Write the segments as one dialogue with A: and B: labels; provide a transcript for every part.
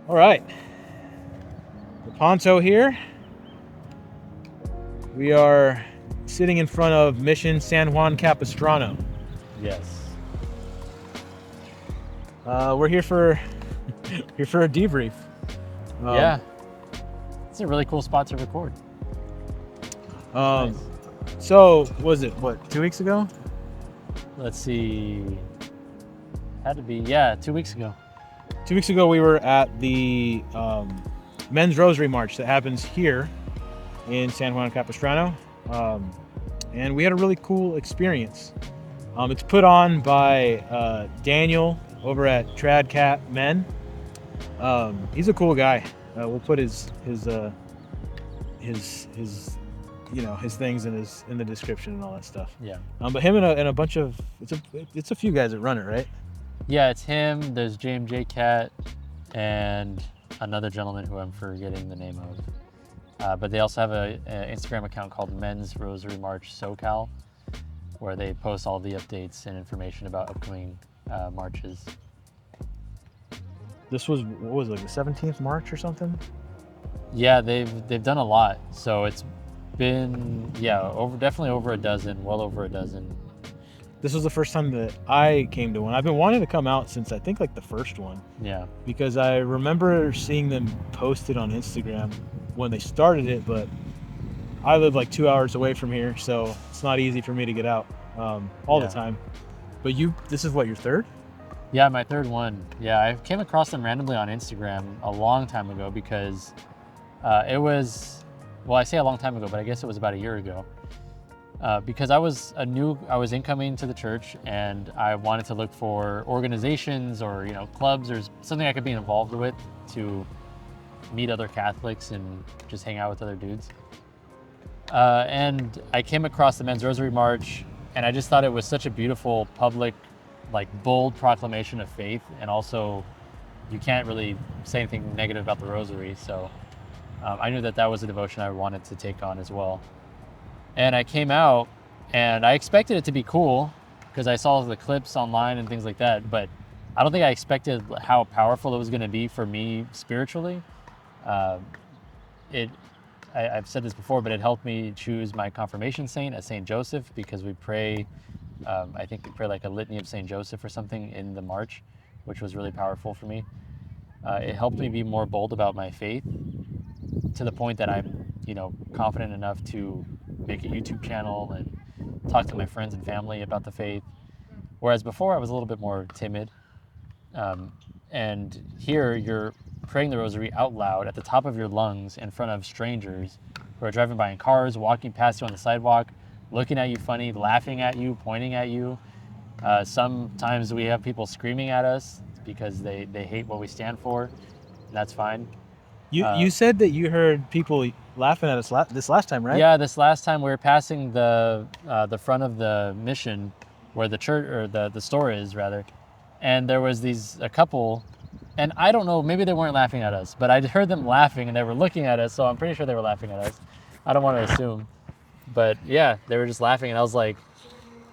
A: All right, the Ponto here. We are sitting in front of Mission San Juan Capistrano.
B: Yes.
A: We're here for a debrief.
B: Yeah. It's a really cool spot to record.
A: Um,
B: Nice.
A: So was it 2 weeks ago?
B: Let's see. Had to be 2 weeks ago.
A: 2 weeks ago we were at the Men's Rosary March that happens here in San Juan Capistrano, and we had a really cool experience. It's put on by Daniel over at Tradcat Men. He's a cool guy. We'll put his things in the description and all that stuff.
B: Yeah.
A: But him and a bunch of it's a few guys that run it, right?
B: Yeah, it's him. There's JMJ Cat and another gentleman who I'm forgetting the name of. But they also have an Instagram account called Men's Rosary March SoCal, where they post all the updates and information about upcoming marches.
A: This was, what was it, like the 17th March or something?
B: Yeah, they've done a lot. So it's been definitely over a dozen, well over a dozen.
A: This was the first time that I came to one. I've been wanting to come out since I think like the first one.
B: Yeah.
A: Because I remember seeing them posted on Instagram when they started it, but I live like 2 hours away from here, so it's not easy for me to get out all the time. But this is what, your third?
B: Yeah, my third one. Yeah, I came across them randomly on Instagram a long time ago because it was, well, I say a long time ago, but I guess it was about a year ago. Because I was incoming to the church and I wanted to look for organizations or, clubs or something I could be involved with to meet other Catholics and just hang out with other dudes. And I came across the Men's Rosary March and I just thought it was such a beautiful public, like bold proclamation of faith. And also you can't really say anything negative about the Rosary. So I knew that was a devotion I wanted to take on as well. And I came out and I expected it to be cool because I saw the clips online and things like that, but I don't think I expected how powerful it was going to be for me spiritually. I've said this before, but it helped me choose my confirmation saint as Saint Joseph because we pray, I think we pray like a litany of Saint Joseph or something in the march, which was really powerful for me. It helped me be more bold about my faith to the point that I'm, confident enough to make a YouTube channel and talk to my friends and family about the faith. Whereas before I was a little bit more timid. And here you're praying the rosary out loud at the top of your lungs in front of strangers who are driving by in cars, walking past you on the sidewalk, looking at you funny, laughing at you, pointing at you. Sometimes we have people screaming at us because they hate what we stand for. That's fine.
A: You said that you heard people laughing at us this last time, right?
B: Yeah, this last time we were passing the front of the mission where the church or the store is rather, and there was a couple, and I don't know, maybe they weren't laughing at us, but I heard them laughing and they were looking at us, so I'm pretty sure they were laughing at us. I don't want to assume, but yeah, they were just laughing, and I was like,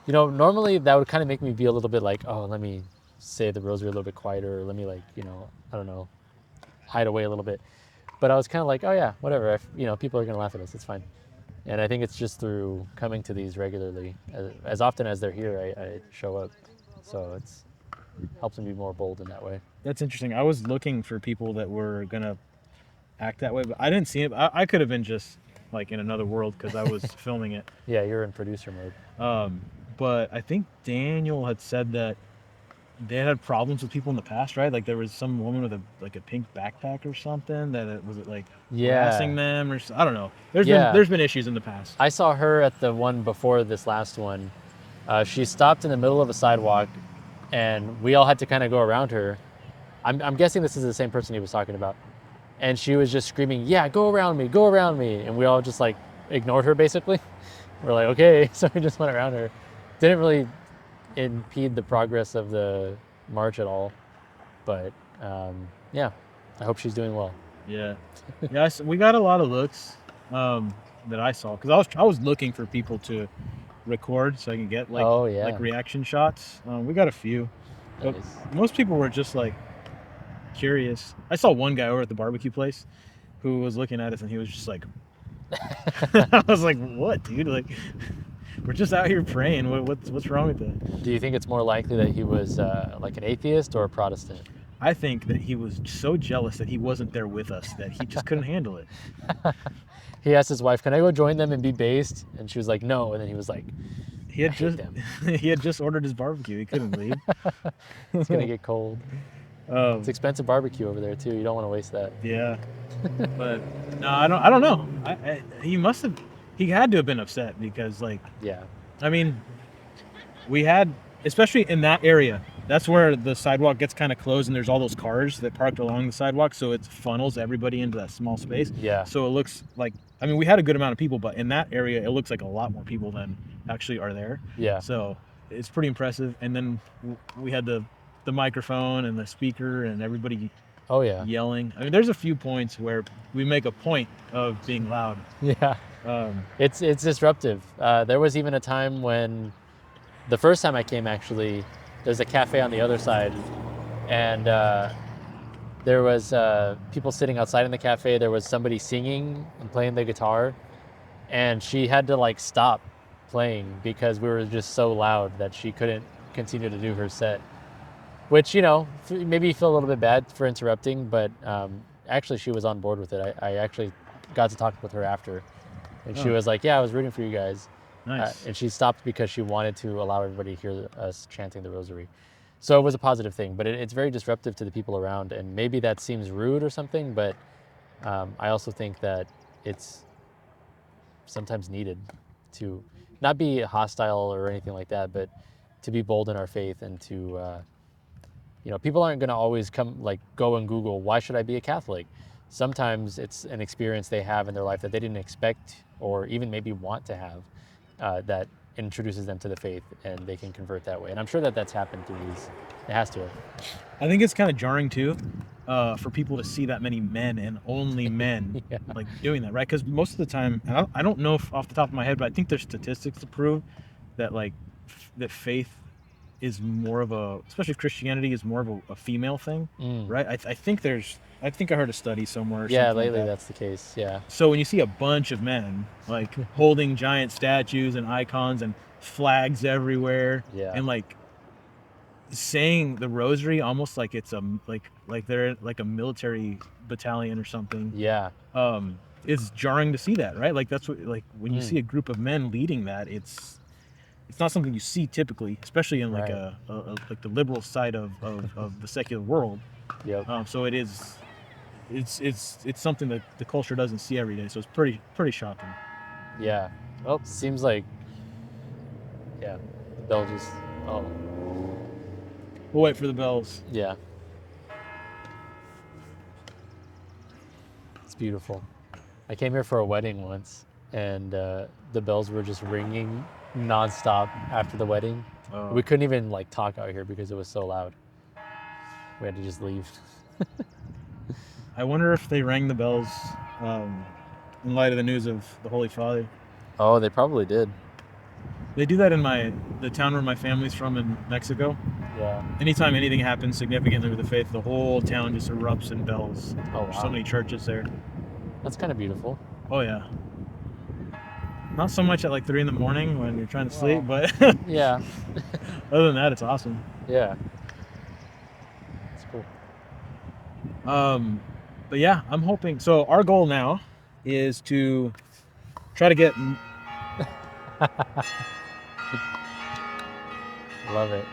B: normally that would kind of make me be a little bit like, oh, let me say the rosary a little bit quieter, or let me I don't know, hide away a little bit. But I was kind of like, oh yeah, whatever. If, people are going to laugh at us, it's fine. And I think it's just through coming to these regularly, as often as they're here, I show up. So it helps me be more bold in that way.
A: That's interesting. I was looking for people that were going to act that way, but I didn't see it. I could have been just like in another world because I was filming it.
B: Yeah, you're in producer mode.
A: But I think Daniel had said that they had problems with people in the past, right? Like there was some woman with a pink backpack or something that was harassing them, or I don't know. There's been issues in the past.
B: I saw her at the one before this last one. She stopped in the middle of a sidewalk, and we all had to kind of go around her. I'm guessing this is the same person he was talking about, and she was just screaming, "Yeah, go around me, and we all just like ignored her basically. We're like, okay, so we just went around her. Didn't really impede the progress of the march at all, but I hope she's doing well.
A: Yeah, we got a lot of looks that I saw because I was looking for people to record so I can get like reaction shots. We got a few, but most people were just like curious. I saw one guy over at the barbecue place who was looking at us, and he was just like, I was like, what, dude? Like, we're just out here praying. What's wrong with that?
B: Do you think it's more likely that he was like an atheist or a Protestant?
A: I think that he was so jealous that he wasn't there with us that he just couldn't handle it.
B: He asked his wife, "Can I go join them and be based?" And she was like, "No." And then he was like,
A: He had
B: I hate
A: just
B: them.
A: he had just ordered his barbecue. He couldn't leave.
B: "It's gonna get cold."
A: Um,
B: It's expensive barbecue over there too. You don't want to waste that.
A: yeah, but no, I don't know. He had to have been upset because, like,
B: Yeah.
A: I mean, we had, especially in that area, that's where the sidewalk gets kind of closed, and there's all those cars that parked along the sidewalk, so it funnels everybody into that small space.
B: Yeah.
A: So it looks like, I mean, we had a good amount of people, but in that area, it looks like a lot more people than actually are there.
B: Yeah.
A: So it's pretty impressive. And then we had the microphone and the speaker and everybody
B: Oh yeah.
A: yelling. I mean, there's a few points where we make a point of being loud.
B: Yeah.
A: Um,
B: It's disruptive. There was even a time when, the first time I came actually, there's a cafe on the other side, and there was people sitting outside in the cafe. There was somebody singing and playing the guitar, and she had to like stop playing because we were just so loud that she couldn't continue to do her set. Which, you know, maybe you feel a little bit bad for interrupting, but actually she was on board with it. I actually got to talk with her after, and she
A: Oh.
B: was like, "Yeah, I was rooting for you guys."
A: nice.
B: And she stopped because she wanted to allow everybody to hear us chanting the Rosary. So it was a positive thing, but it's very disruptive to the people around, and maybe that seems rude or something, but I also think that it's sometimes needed to not be hostile or anything like that, but to be bold in our faith and to, you know, people aren't going to always go and Google, why should I be a Catholic? Sometimes it's an experience they have in their life that they didn't expect or even maybe want to have, that introduces them to the faith, and they can convert that way. And I'm sure that that's happened through these. It has to have.
A: I think it's kind of jarring too, for people to see that many men and only men
B: Yeah.
A: like doing that, right? Because most of the time, and I don't know if off the top of my head, but I think there's statistics to prove that like that faith is more of a, especially Christianity is more of a female thing,
B: Mm.
A: right? I think I heard a study somewhere. Or
B: Yeah,
A: something like
B: lately
A: that.
B: that's the case. Yeah.
A: So when you see a bunch of men like holding giant statues and icons and flags everywhere,
B: Yeah.
A: and like saying the Rosary almost like it's like they're like a military battalion or something,
B: Yeah.
A: it's jarring to see that, right? Like that's what, like when you
B: Mm.
A: see a group of men leading that, it's not something you see typically, especially in like
B: Right.
A: a like the liberal side of the secular world.
B: Yep.
A: So it's something that the culture doesn't see every day. So it's pretty shocking.
B: Yeah. Well, seems like, yeah, they'll just, oh,
A: We'll wait for the bells.
B: yeah. It's beautiful. I came here for a wedding once, and the bells were just ringing nonstop after the wedding. We couldn't even like talk out here because it was so loud. We had to just leave.
A: I wonder if they rang the bells in light of the news of the Holy Father.
B: Oh, they probably did.
A: They do that in the town where my family's from in Mexico.
B: Yeah.
A: Anytime anything happens significantly with the faith, the whole town just erupts in bells.
B: Oh,
A: There's
B: wow.
A: so many churches there.
B: That's kind of beautiful.
A: Oh yeah. Not so much at like 3 a.m. when you're trying to sleep, but
B: Yeah.
A: other than that, it's awesome.
B: Yeah. It's cool.
A: But yeah, I'm hoping. So our goal now is to try to get.
B: Love it.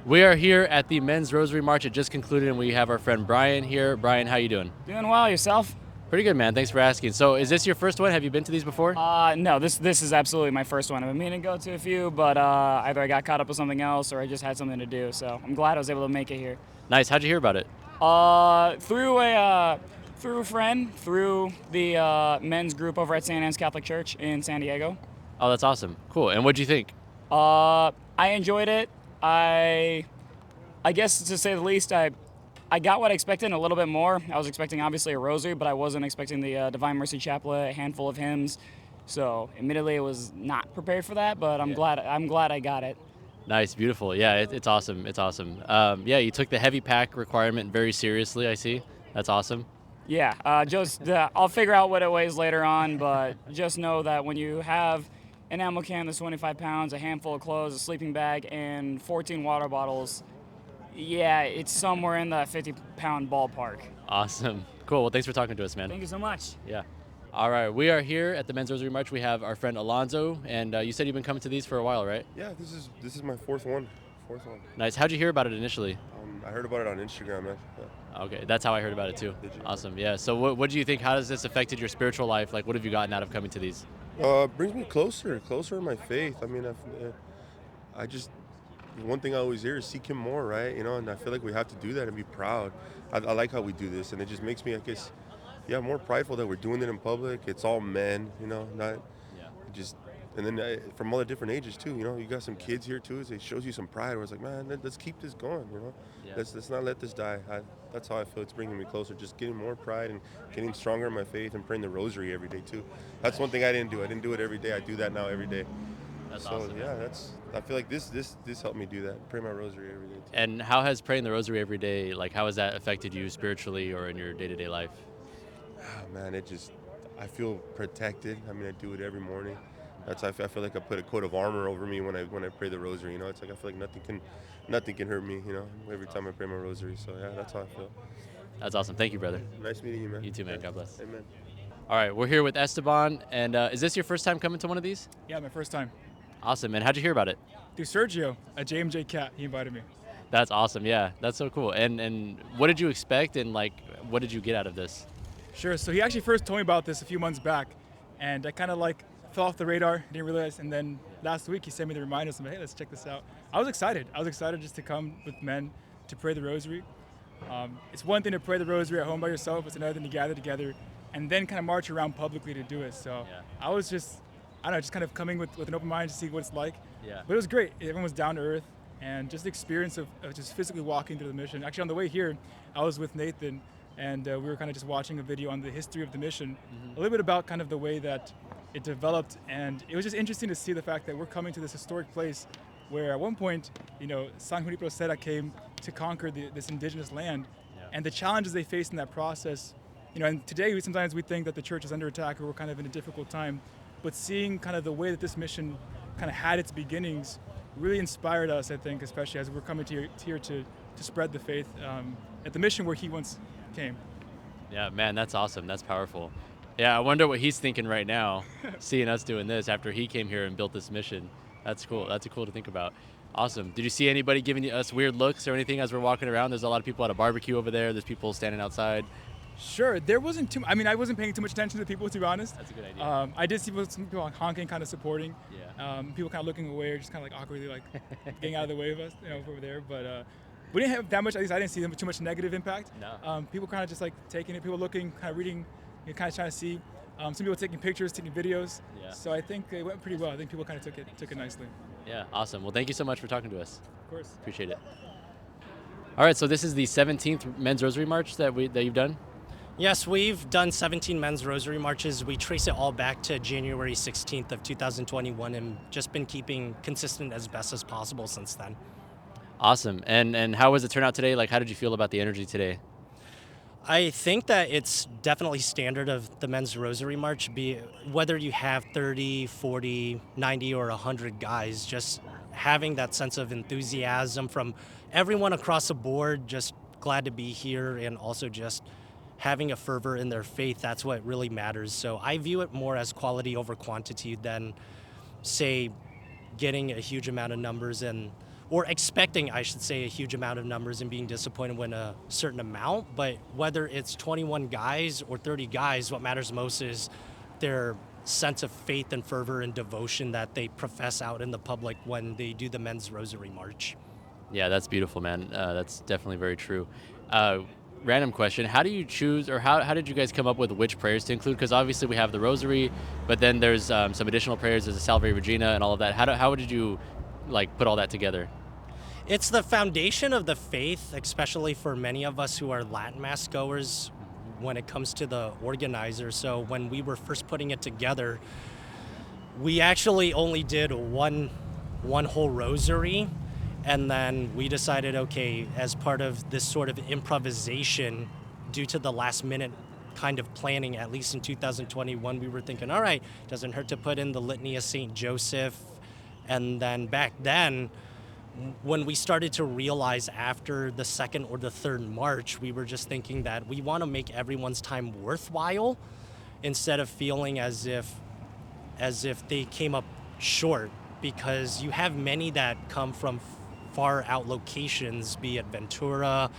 B: We are here at the Men's Rosary March. It just concluded, and we have our friend Brian here. Brian, how you doing?
C: Doing well, yourself?
B: Pretty good, man. Thanks for asking. So, is this your first one? Have you been to these before?
C: No, this is absolutely my first one. I've been meaning to go to a few, but either I got caught up with something else or I just had something to do. So I'm glad I was able to make it here.
B: Nice. How'd you hear about it?
C: Through a friend, through the men's group over at St. Anne's Catholic Church in San Diego.
B: Oh, that's awesome. Cool. And what'd you think?
C: I enjoyed it. I guess to say the least, I I got what I expected and a little bit more. I was expecting obviously a rosary, but I wasn't expecting the Divine Mercy Chaplet, a handful of hymns. So admittedly, I was not prepared for that, but I'm glad I got it.
B: Nice, beautiful. Yeah, it's awesome. It's awesome. Yeah, you took the heavy pack requirement very seriously. I see. That's awesome.
C: Yeah, I'll figure out what it weighs later on, but just know that when you have an ammo can that's 25 pounds, a handful of clothes, a sleeping bag, and 14 water bottles, yeah, it's somewhere in the 50-pound ballpark.
B: Awesome. Cool. Well, thanks for talking to us, man.
C: Thank you so much.
B: Yeah. All right. We are here at the Men's Rosary March. We have our friend Alonzo, and you said you've been coming to these for a while, right?
D: Yeah, this is my fourth one.
B: Nice. How'd you hear about it initially?
D: I heard about it on Instagram, man. Yeah.
B: Okay, that's how I heard about it too.
D: Did you?
B: Awesome. Yeah. So what do you think? How has this affected your spiritual life? Like, what have you gotten out of coming to these?
D: Brings me closer in my faith. I mean, I just one thing I always hear is seek Him more, right? You know, and I feel like we have to do that and be proud. I like how we do this, and it just makes me, I guess, yeah, more prideful that we're doing it in public. It's all men, you know, not just. And then from all the different ages too, you know, you got some kids here too. So it shows you some pride. Where it's like, man, let's keep this going, you know.
B: Yeah.
D: Let's not let this die. That's how I feel. It's bringing me closer. Just getting more pride and getting stronger in my faith and praying the Rosary every day too. That's one thing I didn't do. I didn't do it every day. I do that now every day.
B: That's
D: so
B: awesome.
D: yeah, I feel like this helped me do that. Pray my Rosary every day too.
B: And how has praying the Rosary every day, like, how has that affected you spiritually or in your day-to-day life?
D: Oh, man, I feel protected. I mean, I do it every morning. I feel like I put a coat of armor over me when I pray the Rosary. You know, it's like I feel like nothing can hurt me. You know, every time I pray my Rosary. So yeah, that's how I feel.
B: That's awesome. Thank you, brother.
D: Nice meeting you, man.
B: You too, man.
D: Yeah.
B: God bless.
D: Amen.
B: All right, we're here with Esteban, and is this your first time coming to one of these?
E: Yeah, my first time.
B: Awesome, man. How'd you hear about it?
E: Through Sergio, a JMJ cat, he invited me.
B: That's awesome. Yeah, that's so cool. And what did you expect, and like, what did you get out of this?
E: Sure, so he actually first told me about this a few months back, and I kind of like fell off the radar, didn't realize, and then last week he sent me the reminder, saying, hey, let's check this out. I was excited just to come with men to pray the Rosary. It's one thing to pray the Rosary at home by yourself, it's another thing to gather together and then kind of march around publicly to do it. So
B: Yeah.
E: I was just kind of coming with an open mind to see what it's like.
B: Yeah.
E: But it was great. Everyone was down to earth, and just the experience of just physically walking through the mission. Actually, on the way here, I was with Nathan, and we were kind of just watching a video on the history of the mission, a little bit about kind of the way that it developed, and it was just interesting to see the fact that we're coming to this historic place where at one point, you know, San Juanico Serra came to conquer this indigenous land, and the challenges they faced in that process. You know, and today sometimes we think that the church is under attack or we're kind of in a difficult time, but seeing kind of the way that this mission kind of had its beginnings really inspired us, I think, especially as we're coming here to spread the faith at the mission where he once came.
B: Yeah, man, that's awesome. That's powerful. Yeah, I wonder what he's thinking right now, seeing us doing this after he came here and built this mission. That's cool. That's cool to think about. Awesome. Did you see anybody giving us weird looks or anything as we're walking around? There's a lot of people at a barbecue over there. There's people standing outside.
E: Sure, there wasn't too. I mean, I wasn't paying too much attention to the people, to be honest.
B: That's a good idea.
E: I did see some people honking, kind of supporting.
B: Yeah.
E: People kind of looking away, or just kind of like awkwardly, like getting out of the way of us, you know, over there. But we didn't have that much. At least I didn't see too much negative impact.
B: No.
E: People kind of just like taking it. People looking, kind of reading, you know, kind of trying to see. Some people taking pictures, taking videos.
B: Yeah.
E: So I think it went pretty well. I think people kind of took it nicely.
B: Yeah, awesome. Well, thank you so much for talking to us.
E: Of course.
B: Appreciate it. All right, so this is the 17th Men's Rosary March that you've done?
F: Yes, we've done 17 men's rosary marches. We trace it all back to January 16th of 2021 and just been keeping consistent as best as possible since then.
B: Awesome. And how was the turnout today? Like, how did you feel about the energy today?
F: I think that it's definitely standard of the men's rosary march, whether you have 30, 40, 90, or 100 guys, just having that sense of enthusiasm from everyone across the board, just glad to be here, and also just having a fervor in their faith. That's what really matters. So I view it more as quality over quantity than, say, getting a huge amount of numbers or expecting, I should say, a huge amount of numbers and being disappointed when a certain amount. But whether it's 21 guys or 30 guys, what matters most is their sense of faith and fervor and devotion that they profess out in the public when they do the men's rosary march.
B: Yeah, that's beautiful, man. That's definitely very true. Random question: how do you choose, or how did you guys come up with which prayers to include? Because obviously we have the Rosary, but then there's some additional prayers. There's the Salve Regina and all of that. How did you like put all that together?
F: It's the foundation of the faith, especially for many of us who are Latin Mass goers when it comes to the organizer. So when we were first putting it together, we actually only did one whole rosary, and then we decided, okay, as part of this sort of improvisation, due to the last minute kind of planning, at least in 2021, we were thinking, all right, doesn't hurt to put in the Litany of St. Joseph. And then back then, when we started to realize after the second or the third march, we were just thinking that we want to make everyone's time worthwhile instead of feeling as if they came up short, because you have many that come from far out locations, be it Ventura,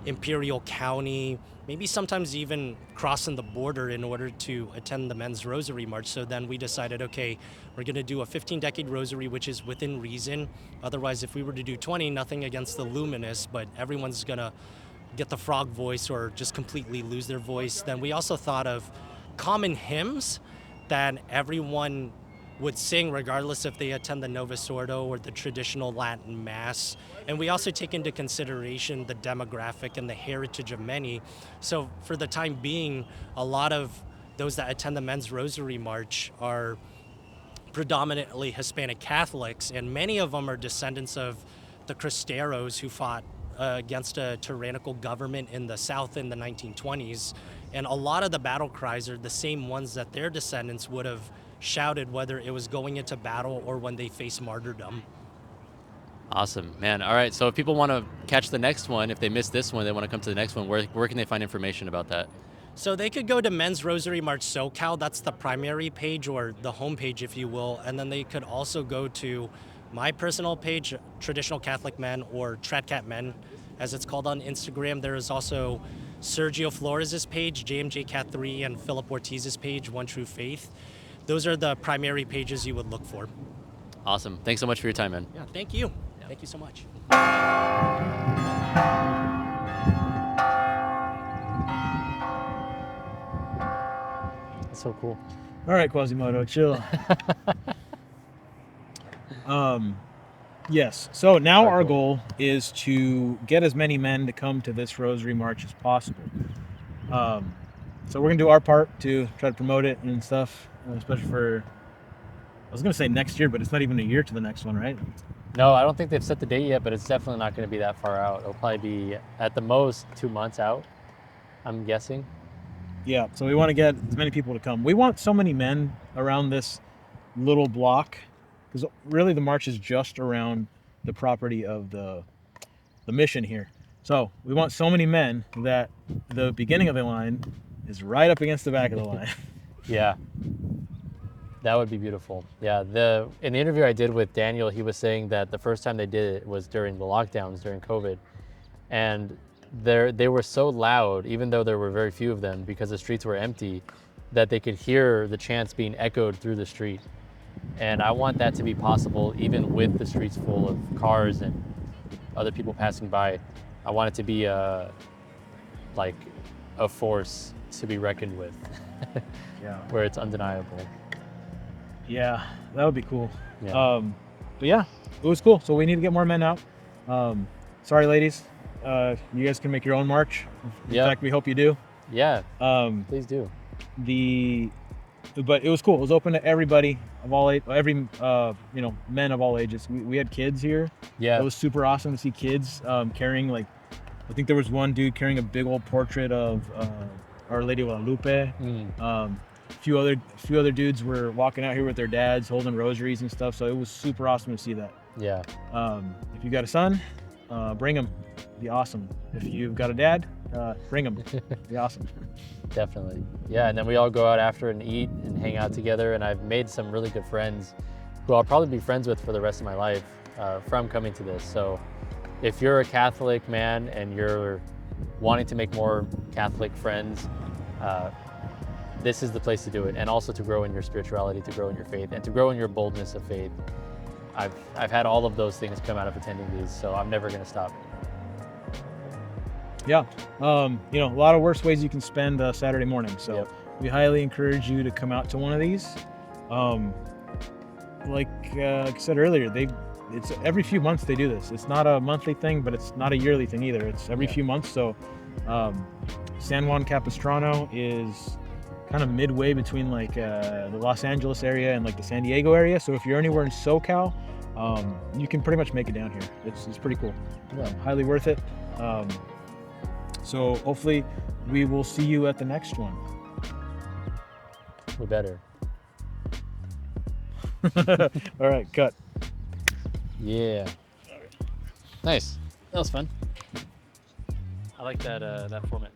F: Imperial County, maybe sometimes even crossing the border in order to attend the Men's Rosary March. So then we decided, okay, we're going to do a 15-decade rosary, which is within reason. Otherwise, if we were to do 20, nothing against the Luminous, but everyone's going to get the frog voice or just completely lose their voice. Then we also thought of common hymns that everyone would sing regardless if they attend the Novus Ordo or the traditional Latin Mass. And we also take into consideration the demographic and the heritage of many. So for the time being, a lot of those that attend the Men's Rosary March are predominantly Hispanic Catholics, and many of them are descendants of the Cristeros who fought against a tyrannical government in the South in the 1920s. And a lot of the battle cries are the same ones that their descendants would have shouted, whether it was going into battle or when they faced martyrdom.
B: Awesome, man. All right, so if people want to catch the next one, if they missed this one, they want to come to the next one, where can they find information about that?
F: So they could go to Men's Rosary March SoCal. That's the primary page, or the homepage, if you will. And then they could also go to my personal page, Traditional Catholic Men, or Tradcat Men, as it's called on Instagram. There is also Sergio Flores' page, JMJ Cat 3, and Philip Ortiz's page, One True Faith. Those are the primary pages you would look for.
B: Awesome. Thanks so much for your time, man.
F: Yeah, thank you. Thank you so much.
B: That's so cool.
A: All right, Quasimodo, chill. Yes. So now our goal is to get as many men to come to this Rosary March as possible. So we're gonna do our part to try to promote it and stuff, especially for, I was gonna say next year, but it's not even a year to the next one, right?
B: No, I don't think they've set the date yet, but it's definitely not going to be that far out. It'll probably be at the most 2 months out, I'm guessing.
A: Yeah. So we want to get as many people to come. We want so many men around this little block, because really the march is just around the property of the mission here. So we want so many men that the beginning of the line is right up against the back of the line.
B: Yeah, that would be beautiful. Yeah, in the interview I did with Daniel, he was saying that the first time they did it was during the lockdowns, during COVID. And they were so loud, even though there were very few of them, because the streets were empty, that they could hear the chants being echoed through the street. And I want that to be possible even with the streets full of cars and other people passing by. I want it to be like a force to be reckoned with.
A: Yeah.
B: Where it's undeniable.
A: Yeah, that would be cool.
B: Yeah.
A: But yeah, it was cool. So we need to get more men out. Sorry, ladies. You guys can make your own march. In fact, we hope you do.
B: Yeah. Please do.
A: But it was cool. It was open to everybody of all age, men of all ages. We had kids here.
B: Yeah.
A: It was super awesome to see kids carrying, like, I think there was one dude carrying a big old portrait of Our Lady of Guadalupe. A few other dudes were walking out here with their dads holding rosaries and stuff. So it was super awesome to see that.
B: Yeah.
A: If you got a son, bring him. Be awesome. If you've got a dad, bring him. Be awesome.
B: Definitely. Yeah, and then we all go out after and eat and hang out together. And I've made some really good friends who I'll probably be friends with for the rest of my life from coming to this. So if you're a Catholic man and you're wanting to make more Catholic friends, this is the place to do it. And also to grow in your spirituality, to grow in your faith, and to grow in your boldness of faith. I've had all of those things come out of attending these, so I'm never going to stop.
A: Yeah, a lot of worse ways you can spend a Saturday morning. So
B: Yep.
A: we highly encourage you to come out to one of these. Like I said earlier, they it's every few months they do this. It's not a monthly thing, but it's not a yearly thing either. It's every few months. So San Juan Capistrano is kind of midway between like the Los Angeles area and like the San Diego area. So if you're anywhere in SoCal, you can pretty much make it down here. It's pretty cool. Highly worth it. So hopefully we will see you at the next one.
B: We better.
A: All right, cut.
B: Yeah. Nice. That was fun. I like that that format.